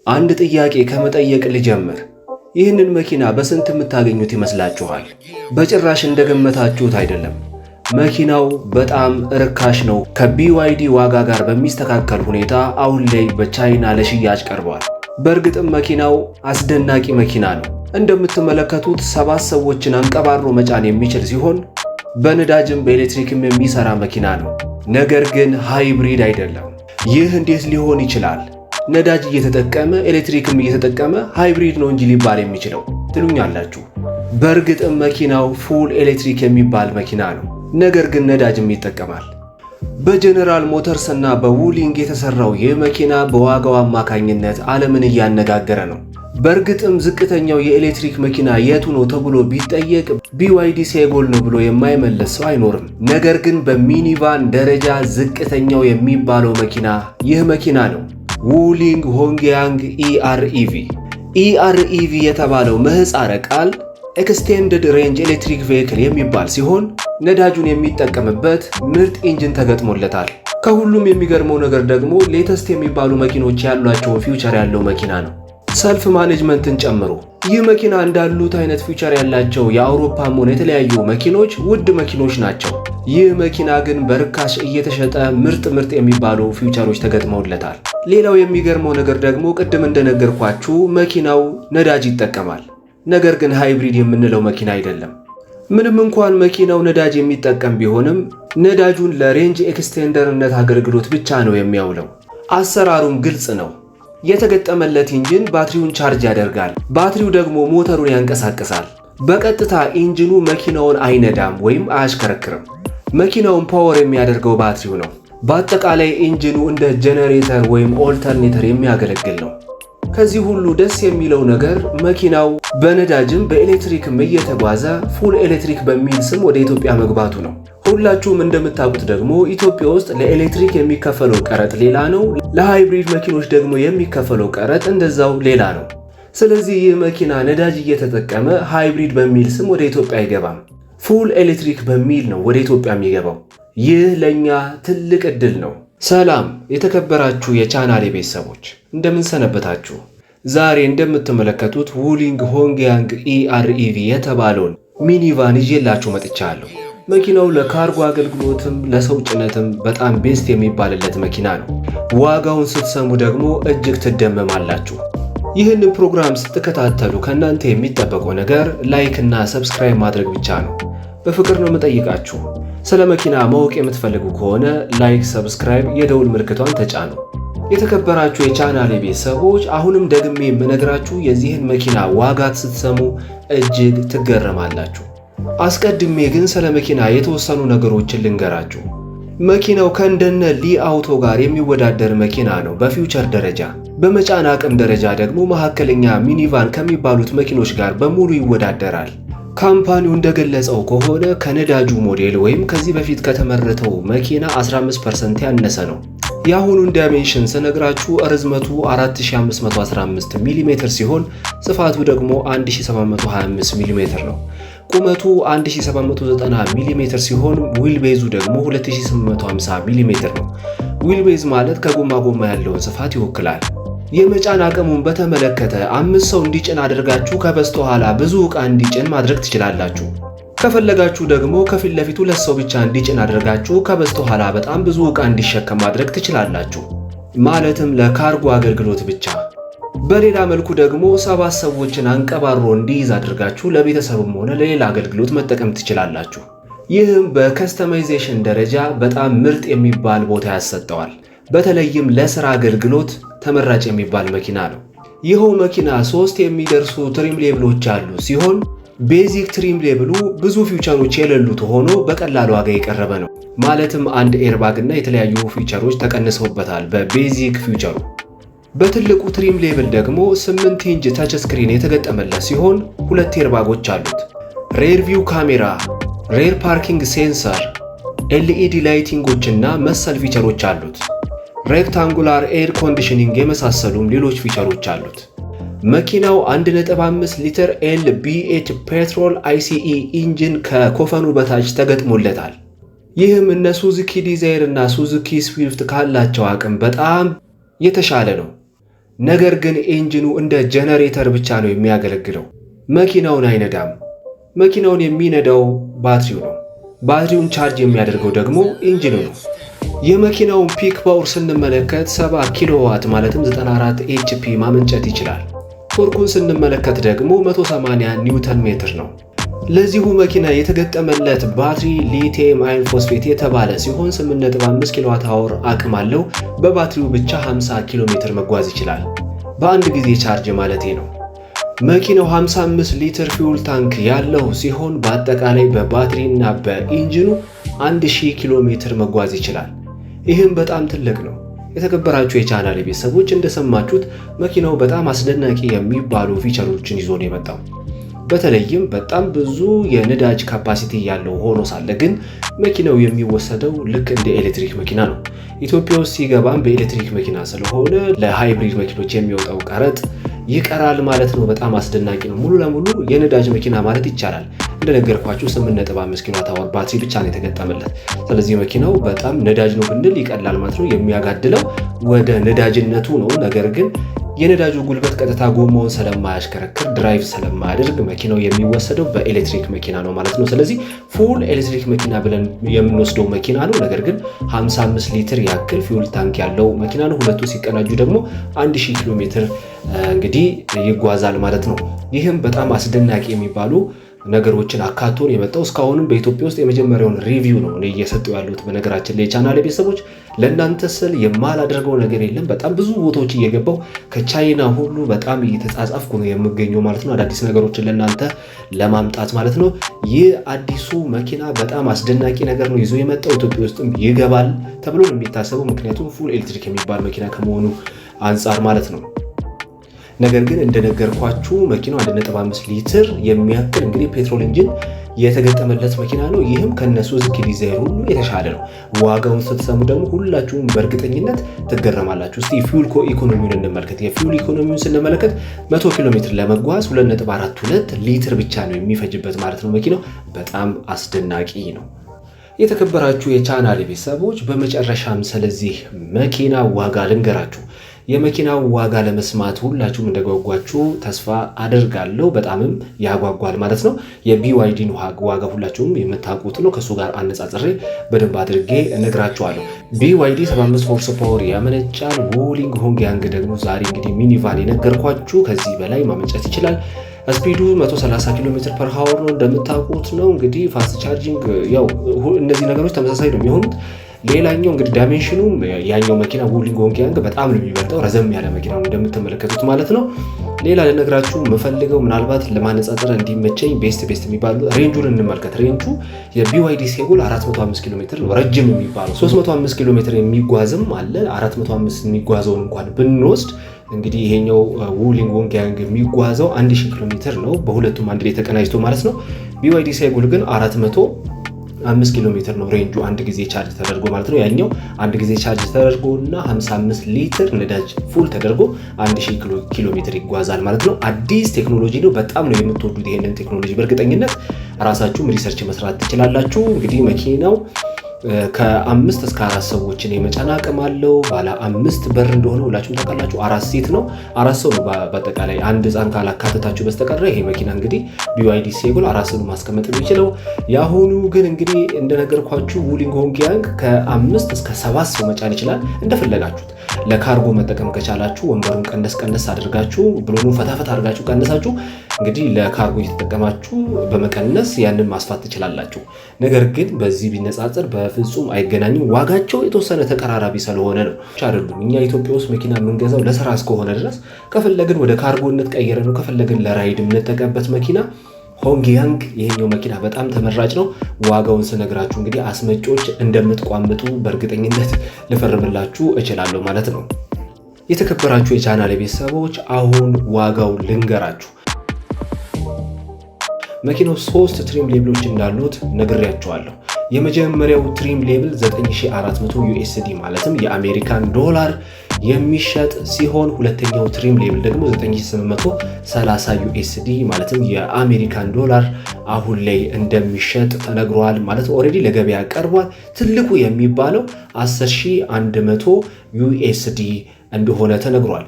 አንድ ጥያቄ ከመጠየቅ ልጀምር። ይህንን መኪና በስንት የምታገኙት ይመስላችኋል? በጭራሽ እንደገመታችሁት አይደለም። መኪናው በጣም ርካሽ ነው። ከቢዋይዲ ዋጋ ጋር በሚስተካከል ሁኔታ አሁን ላይ በቻይና ለሽያጭ ቀርቧል። በእርግጥም መኪናው አስደናቂ መኪና ነው። እንደምትመለከቱት 7 ሰዎችን አንቀባሮ መጫን የሚችል ሲሆን በነዳጅም በኤሌክትሪክም የሚሰራ መኪና ነው። ነገር ግን ሃይብሪድ አይደለም። ይህ እንዴት ሊሆን ይችላል? ነዳጅ እየተጠቀመ ኤሌክትሪክም እየተጠቀመ ሃይብሪድ ነው እንጂ ሊባል የሚችለው ትሉኛላችሁ። በእርግጥም መኪናው ፉል ኤሌክትሪክ የሚባል መኪና ነው። ነገር ግን ነዳጅም ይጠቀማል። በጀነራል ሞተርስ እና በውሊንግ የተሰራው ይህ መኪና በዋጋው አማካኝነት ዓለምን እያነጋገረ ነው። በእርግጥም ዝቅተኛው የኤሌክትሪክ መኪና የቱ ነው ተብሎ ቢጠየቅ ቢዋይዲ ሴጎል ነው ብሎ የማይመለስ ሰው አይኖርም። ነገር ግን በሚኒቫን ደረጃ ዝቅተኛው የሚባለው መኪና ይህ መኪና ነው። ውሊንግ ሆንግያንግ ኢአርኢቪ። ኢአርኢቪ የተባለው ምህፃረ ቃል ኤክስቴንድድ ሬንጅ ኤሌክትሪክ ቬሂክል የሚባል ሲሆን ነዳጁን የሚጠቀምበት ምርጥ ኢንጂን ተገጥሞለታል። ከሁሉም የሚገርመው ነገር ደግሞ ሌተስት የሚባሉ መኪኖች ያሏቸው ፊውቸር ያለው መኪና ነው፣ ሰልፍ ማኔጅመንትን ጨምሮ። ይህ መኪና እንዳሉት አይነት ፊውቸር ያላቸው የአውሮፓም ሆነ የተለያዩ መኪኖች ውድ መኪኖች ናቸው። ይህ መኪና ግን በርካሽ እየተሸጠ ምርጥ የሚባሉ ፊውቸሮች ተገጥመውለታል። ሌላው የሚገርመው ነገር ደግሞ ቅድም እንደነገርኳችሁ መኪናው ነዳጅ ይጠቀማል። ነገር ግን ሃይብሪድ የምንለው መኪና አይደለም። ምንም እንኳን መኪናው ነዳጅ የሚጠቀም ቢሆንም ነዳጁን ለሬንጅ ኤክስቴንደርነት አገልግሎት ብቻ ነው የሚያውለው። አሰራሩም ግልጽ ነው። የተገጠመለት ኢንጂን ባትሪውን ቻርጅ ያደርጋል። ባትሪው ደግሞ ሞተሩን ያንቀሳቅሳል። በቀጥታ ኢንጂኑ መኪናውን አይነዳም ወይም አያሽከረክርም። መኪናውን ፓወር የሚያደርገው ባትሪው ነው። በአጠቃላይ ኢንጂኑ እንደ ጄኔሬተር ወይም ኦልተርኔተር የሚያገለግል ነው። ከዚህ ሁሉ ደስ የሚለው ነገር መኪናው በነዳጅም በኤሌክትሪክም እየተጓዘ ፉል ኤሌክትሪክ በሚል ስም ወደ ኢትዮጵያ መግባቱ ነው። ሁላችሁም እንደምታውቁት ደግሞ ኢትዮጵያ ውስጥ ለኤሌክትሪክ የሚከፈለው ቀረጥ ሌላ ነው፣ ለሃይብሪድ መኪኖች ደግሞ የሚከፈለው ቀረጥ እንደዛው ሌላ ነው። ስለዚህ ይህ መኪና ነዳጅ እየተጠቀመ ሃይብሪድ በሚል ስም ወደ ኢትዮጵያ አይገባም። ፉል ኤሌክትሪክ በሚል ነው ወደ ኢትዮጵያ የሚገባው። ይህ ለኛ ትልቅ ዕድል ነው። ሰላም የተከበራችሁ የቻናሌ ቤተሰቦች እንደምን ሰነበታችሁ? ዛሬ እንደምትመለከቱት ውሊንግ ሆንግያንግ ኢአርኢቪ የተባለውን ሚኒቫን ይዤላችሁ መጥቻለሁ። መኪናው ለካርጎ አገልግሎትም ለሰው ጭነትም በጣም ቤስት የሚባልለት መኪና ነው። ዋጋውን ስትሰሙ ደግሞ እጅግ ትደመማላችሁ። ይህንን ፕሮግራም ስትከታተሉ ከእናንተ የሚጠበቀው ነገር ላይክ እና ሰብስክራይብ ማድረግ ብቻ ነው። በፍቅር ነው የምጠይቃችሁ። ስለ መኪና ማወቅ የምትፈልጉ ከሆነ ላይክ፣ ሰብስክራይብ፣ የደውል ምልክቷን ተጫኑ። የተከበራችሁ የቻናሌ ቤተሰቦች አሁንም ደግሜ የምነግራችሁ የዚህን መኪና ዋጋ ስትሰሙ እጅግ ትገረማላችሁ። አስቀድሜ ግን ስለ መኪና የተወሰኑ ነገሮችን ልንገራችሁ። መኪናው ከእንደነ ሊ አውቶ ጋር የሚወዳደር መኪና ነው በፊውቸር ደረጃ። በመጫን አቅም ደረጃ ደግሞ መካከለኛ ሚኒቫን ከሚባሉት መኪኖች ጋር በሙሉ ይወዳደራል። ካምፓኒው እንደገለጸው ከሆነ ከነዳጁ ሞዴል ወይም ከዚህ በፊት ከተመረተው መኪና 15% ያነሰ ነው። የአሁኑን ዳይሜንሽን ስነግራችሁ ርዝመቱ 4515 ሚሜ ሲሆን ስፋቱ ደግሞ 1725 ሚሜ ነው። ቁመቱ 1790 ሚሜ ሲሆን ዊልቤዙ ደግሞ 2850 ሚሜ ነው። ዊልቤዝ ማለት ከጎማ ጎማ ያለውን ስፋት ይወክላል። የመጫን አቅሙን በተመለከተ 5 ሰው እንዲጭን አድርጋችሁ ከበስተኋላ ብዙ ዕቃ እንዲጭን ማድረግ ትችላላችሁ። ከፈለጋችሁ ደግሞ ከፊት ለፊቱ 2 ሰው ብቻ እንዲጭን አድርጋችሁ ከበስተኋላ በጣም ብዙ ዕቃ እንዲሸከም ማድረግ ትችላላችሁ። ማለትም ለካርጎ አገልግሎት ብቻ። በሌላ መልኩ ደግሞ 7 ሰዎችን አንቀባሮ እንዲይዝ አድርጋችሁ ለቤተሰብም ሆነ ለሌላ አገልግሎት መጠቀም ትችላላችሁ። ይህም በከስተማይዜሽን ደረጃ በጣም ምርጥ የሚባል ቦታ ያሰጠዋል። በተለይም ለሥራ አገልግሎት ተመራጭ የሚባል መኪና ነው። ይኸው መኪና 3 የሚደርሱ ትሪም ሌብሎች ያሉ ሲሆን ቤዚክ ትሪም ሌብሉ ብዙ ፊውቸሮች የሌሉት ሆኖ በቀላል ዋጋ የቀረበ ነው። ማለትም አንድ ኤርባግ እና የተለያዩ ፊውቸሮች ተቀንሰውበታል በቤዚክ ፊውቸሩ። በትልቁ ትሪም ሌብል ደግሞ 8 ኢንች ታች ስክሪን የተገጠመለት ሲሆን 2 ኤርባጎች አሉት። ሬር ቪው ካሜራ፣ ሬር ፓርኪንግ ሴንሰር፣ ኤልኢዲ ላይቲንጎች እና መሰል ፊውቸሮች አሉት። ሬክታንጉላር ኤር ኮንዲሽኒንግ የመሳሰሉም ሌሎች ፊቸሮች አሉት። መኪናው 1.5 ሊትር ኤልቢኤች ፔትሮል አይሲኢ ኢንጂን ከኮፈኑ በታች ተገጥሞለታል። ይህም እነ ሱዙኪ ዲዛይር እና ሱዙኪ ስዊፍት ካላቸው አቅም በጣም የተሻለ ነው። ነገር ግን ኢንጂኑ እንደ ጄኔሬተር ብቻ ነው የሚያገለግለው። መኪናውን አይነዳም። መኪናውን የሚነዳው ባትሪው ነው። ባትሪውን ቻርጅ የሚያደርገው ደግሞ ኢንጂኑ ነው። የመኪናውን ፒክ ፓወር ስንመለከት 70 ኪሎዋት ማለትም 94 ኤችፒ ማመንጨት ይችላል። ቶርኩን ስንመለከት ደግሞ 180 ኒውተን ሜትር ነው። ለዚሁ መኪና የተገጠመለት ባትሪ ሊቲየም አይን ፎስፌት የተባለ ሲሆን 8.5 ኪሎዋት አወር አቅም አለው። በባትሪው ብቻ 50 ኪሎ ሜትር መጓዝ ይችላል። በአንድ ጊዜ ቻርጅ ማለቴ ነው። መኪናው 55 ሊትር ፊውል ታንክ ያለው ሲሆን በአጠቃላይ በባትሪና በኢንጂኑ 1000 ኪሎ ሜትር መጓዝ ይችላል። ይህም በጣም ትልቅ ነው። የተከበራችሁ የቻናሌ ቤተሰቦች እንደሰማችሁት መኪናው በጣም አስደናቂ የሚባሉ ፊቸሮችን ይዞ ነው የመጣው። በተለይም በጣም ብዙ የነዳጅ ካፓሲቲ ያለው ሆኖ ሳለ ግን መኪናው የሚወሰደው ልክ እንደ ኤሌክትሪክ መኪና ነው። ኢትዮጵያ ውስጥ ሲገባም በኤሌክትሪክ መኪና ስለሆነ ለሃይብሪድ መኪኖች የሚወጣው ቀረጥ ይቀራል ማለት ነው። በጣም አስደናቂ ነው። ሙሉ ለሙሉ የነዳጅ መኪና ማለት ይቻላል። እንደነገርኳችሁ 8.5 ኪሎዋት አወር ባትሪ ብቻ ነው የተገጠመለት። ስለዚህ መኪናው በጣም ነዳጅ ነው ብንል ይቀላል ማለት ነው። የሚያጋድለው ወደ ነዳጅነቱ ነው። ነገር ግን የነዳጁ ጉልበት ቀጥታ ጎማውን ስለማያሽከረክር ድራይቭ ስለማያደርግ መኪናው የሚወሰደው በኤሌክትሪክ መኪና ነው ማለት ነው። ስለዚህ ፉል ኤሌክትሪክ መኪና ብለን የምንወስደው መኪና ነው። ነገር ግን 55 ሊትር ያክል ፊውል ታንክ ያለው መኪና ነው። ሁለቱ ሲቀናጁ ደግሞ 1000 ኪሎ ሜትር እንግዲህ ይጓዛል ማለት ነው። ይህም በጣም አስደናቂ የሚባሉ ነገሮችን አካቶን የመጣው እስካሁንም በኢትዮጵያ ውስጥ የመጀመሪያውን ሪቪው ነው እኔ እየሰጠው ያሉት። በነገራችን ላይ ቻናሌ ቤተሰቦች ለእናንተ ስል የማላደርገው ነገር የለም። በጣም ብዙ ቦታዎች እየገባው ከቻይና ሁሉ በጣም እየተጻጻፍኩ ነው የምገኘው ማለት ነው፣ አዳዲስ ነገሮችን ለእናንተ ለማምጣት ማለት ነው። ይህ አዲሱ መኪና በጣም አስደናቂ ነገር ነው ይዞ የመጣው። ኢትዮጵያ ውስጥም ይገባል ተብሎ ነው የሚታሰበው፣ ምክንያቱም ፉል ኤሌክትሪክ የሚባል መኪና ከመሆኑ አንጻር ማለት ነው። ነገር ግን እንደነገርኳችሁ መኪናው 1.5 ሊትር የሚያክል እንግዲህ ፔትሮል ኢንጂን የተገጠመለት መኪና ነው። ይህም ከነሱ ሱዙኪ ዲዛይር ሁሉ የተሻለ ነው። ዋጋውን ስትሰሙ ደግሞ ሁላችሁም በእርግጠኝነት ትገረማላችሁ። እስቲ ፊውል ኢኮኖሚውን እንመልከት። የፊውል ኢኮኖሚውን ስንመለከት 100 ኪሎ ሜትር ለመጓዝ 2.42 ሊትር ብቻ ነው የሚፈጅበት ማለት ነው። መኪናው በጣም አስደናቂ ነው። የተከበራችሁ የቻናሌ ቤተሰቦች በመጨረሻም ስለዚህ መኪና ዋጋ ልንገራችሁ። የመኪናው ዋጋ ለመስማት ሁላችሁም እንደጓጓችሁ ተስፋ አደርጋለሁ። በጣምም ያጓጓል ማለት ነው። የቢዋይዲን ዋጋ ሁላችሁም የምታውቁት ነው። ከሱ ጋር አነጻጽሬ በደንብ አድርጌ እነግራችኋለሁ። ቢዋይዲ 75 ሆርስ ፓወር ያመነጫል። ውሊንግ ሆንግያንግ ደግሞ ዛሬ እንግዲህ ሚኒቫን የነገርኳችሁ ከዚህ በላይ ማመንጨት ይችላል። ስፒዱ 130 ኪሎ ሜትር ፐር ሃወር ነው እንደምታውቁት ነው። እንግዲህ ፋስት ቻርጂንግ ያው እነዚህ ነገሮች ተመሳሳይ ነው የሚሆኑት። ሌላኛው እንግዲህ ዳይሜንሽኑ ያኛው መኪና ውሊንግ ሆንግያንግ በጣም ነው የሚበልጠው። ረዘም ያለ መኪና ነው እንደምትመለከቱት ማለት ነው። ሌላ ልነግራችሁ የምፈልገው ምናልባት ለማነጻጸር እንዲመቸኝ ቤስት የሚባሉ ሬንጁን እንመልከት። ሬንጁ የቢዋይዲ ሴጉል 405 ኪሎ ሜትር ነው ረጅም የሚባለው። 305 ኪሎ ሜትር የሚጓዝም አለ። 405 የሚጓዘውን እንኳን ብንወስድ እንግዲህ ይሄኛው ውሊንግ ሆንግያንግ የሚጓዘው 1000 ኪሎ ሜትር ነው፣ በሁለቱም አንድ ላይ ተቀናጅቶ ማለት ነው። ቢዋይዲ ሴጉል ግን 405 ኪሎ ሜትር ነው ሬንጁ አንድ ጊዜ ቻርጅ ተደርጎ ማለት ነው። ያኛው አንድ ጊዜ ቻርጅ ተደርጎ እና 55 ሊትር ነዳጅ ፉል ተደርጎ 1000 ኪሎ ሜትር ይጓዛል ማለት ነው። አዲስ ቴክኖሎጂ ነው። በጣም ነው የምትወዱት ይሄንን ቴክኖሎጂ። በእርግጠኝነት ራሳችሁም ሪሰርች መስራት ትችላላችሁ። እንግዲህ መኪናው ከ5 እስከ 4 ሰዎችን የመጫን አቅም አለው። ባለ 5 በር እንደሆነ ሁላችሁም ታውቃላችሁ። 4 ሴት ነው፣ 4 ሰው ነው በአጠቃላይ አንድ ህፃን ካላካተታችሁ በስተቀር ይሄ መኪና እንግዲህ ቢዋይዲ ሴጉል 4 ሰው ማስቀመጥ የሚችለው። የአሁኑ ግን እንግዲህ እንደነገርኳችሁ ውሊንግ ሆንግያንግ ከ5 እስከ 7 ሰው መጫን ይችላል እንደፈለጋችሁት። ለካርጎ መጠቀም ከቻላችሁ ወንበሩን ቀነስ አድርጋችሁ ብሎኑን ፈታፈት አድርጋችሁ ቀነሳችሁ እንግዲህ ለካርጎ እየተጠቀማችሁ በመቀነስ ያንን ማስፋት ትችላላችሁ። ነገር ግን በዚህ ቢነጻጸር በፍጹም አይገናኝም። ዋጋቸው የተወሰነ ተቀራራቢ ስለሆነ ነው አይደሉም። እኛ ኢትዮጵያ ውስጥ መኪና የምንገዛው ለስራ እስከሆነ ድረስ ከፈለግን ወደ ካርጎነት ቀየረ ነው፣ ከፈለግን ለራይድ የምንጠቀምበት መኪና ሆንግያንግ ይሄኛው መኪና በጣም ተመራጭ ነው። ዋጋውን ስነግራችሁ እንግዲህ አስመጪዎች እንደምትቋምጡ በእርግጠኝነት ልፈርምላችሁ እችላለሁ ማለት ነው። የተከበራችሁ የቻናሌ ቤተሰቦች አሁን ዋጋው ልንገራችሁ። መኪናው 3 ትሪም ሌብሎች እንዳሉት ነግሬያችኋለሁ። የመጀመሪያው ትሪም ሌብል 9400 ዩኤስዲ ማለትም የአሜሪካን ዶላር የሚሸጥ ሲሆን ሁለተኛው ትሪም ሌብል ደግሞ 9830 ዩኤስዲ ማለትም የአሜሪካን ዶላር አሁን ላይ እንደሚሸጥ ተነግሯል ማለት ኦልሬዲ ለገበያ ቀርቧል። ትልቁ የሚባለው 10100 ዩኤስዲ እንደሆነ ተነግሯል።